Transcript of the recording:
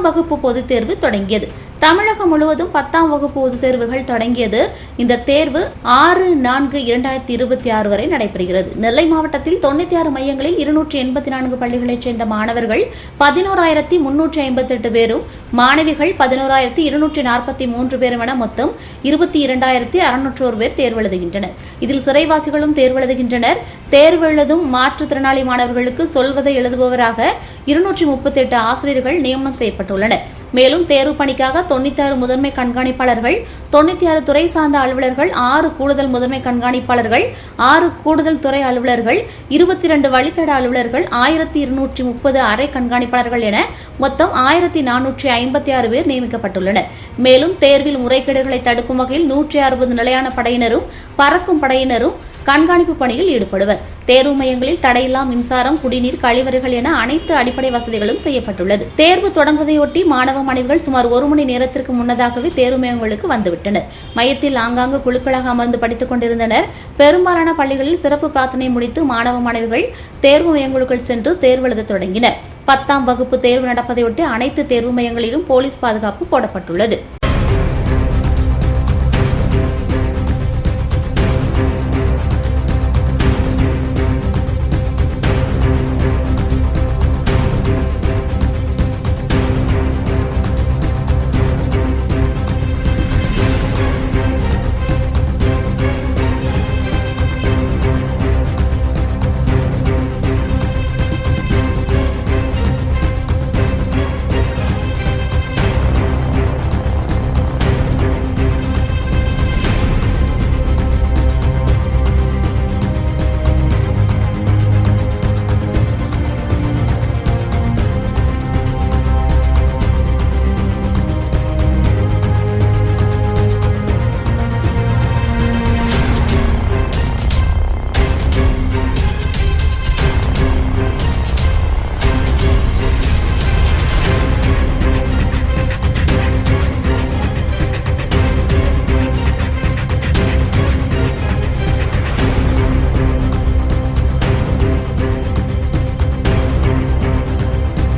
வகுப்பு பொதுத் தேர்வு தொடங்கியது. தமிழகம் முழுவதும் 10ஆம் வகுப்பு பொதுத் தேர்வுகள் தொடங்கியது. இந்த தேர்வு 6/4/2026 வரை நடைபெறுகிறது. நெல்லை மாவட்டத்தில் 96 மையங்களில் 284 பள்ளிகளைச் சேர்ந்த மாணவர்கள் 11,358 பேரும், மாணவிகள் 11,243 பேரும் என மொத்தம் 22,601 பேர் தேர்வு எழுதுகின்றனர். இதில் சிறைவாசிகளும் தேர்வு எழுதுகின்றனர். தேர்வு எழுதும் மாற்றுத்திறனாளி மாணவர்களுக்கு சொல்வதை எழுதுபவராக 238 ஆசிரியர்கள் நியமனம் செய்யப்பட்டுள்ளனர். மேலும் தேர்வு பணிக்காக 96 முதன்மை கண்காணிப்பாளர்கள், 96 துறை சார்ந்த அலுவலர்கள், 6 கூடுதல் முதன்மை கண்காணிப்பாளர்கள், 6 கூடுதல் துறை அலுவலர்கள், 22 வழித்தட அலுவலர்கள், 1230 அறை கண்காணிப்பாளர்கள் என மொத்தம் 1456 பேர் நியமிக்கப்பட்டுள்ளனர். மேலும் தேர்வில் முறைகேடுகளை தடுக்கும் வகையில் 160 நிலையான படையினரும் பறக்கும் படையினரும் கண்காணிப்பு பணியில் ஈடுபடுவர். தேர்வு மையங்களில் தடையில்லா மின்சாரம், குடிநீர், கழிவறைகள் என அனைத்து அடிப்படை வசதிகளும் செய்யப்பட்டுள்ளது. தேர்வு தொடங்குவதையொட்டி மாணவ மாணவிகள் சுமார் 1 மணி நேரத்திற்கு முன்னதாகவே தேர்வு மையங்களுக்கு வந்துவிட்டனர். மையத்தில் ஆங்காங்கு குழுக்களாக அமர்ந்து படித்துக் கொண்டிருந்தனர். பெரும்பாலான பள்ளிகளில் சிறப்பு பிரார்த்தனை முடித்து மாணவ மாணவிகள் தேர்வு மையங்களுக்குள் சென்று தேர்வு எழுத தொடங்கினர். 10ஆம் வகுப்பு தேர்வு நடப்பதையொட்டி அனைத்து தேர்வு மையங்களிலும் போலீஸ் பாதுகாப்பு போடப்பட்டுள்ளது.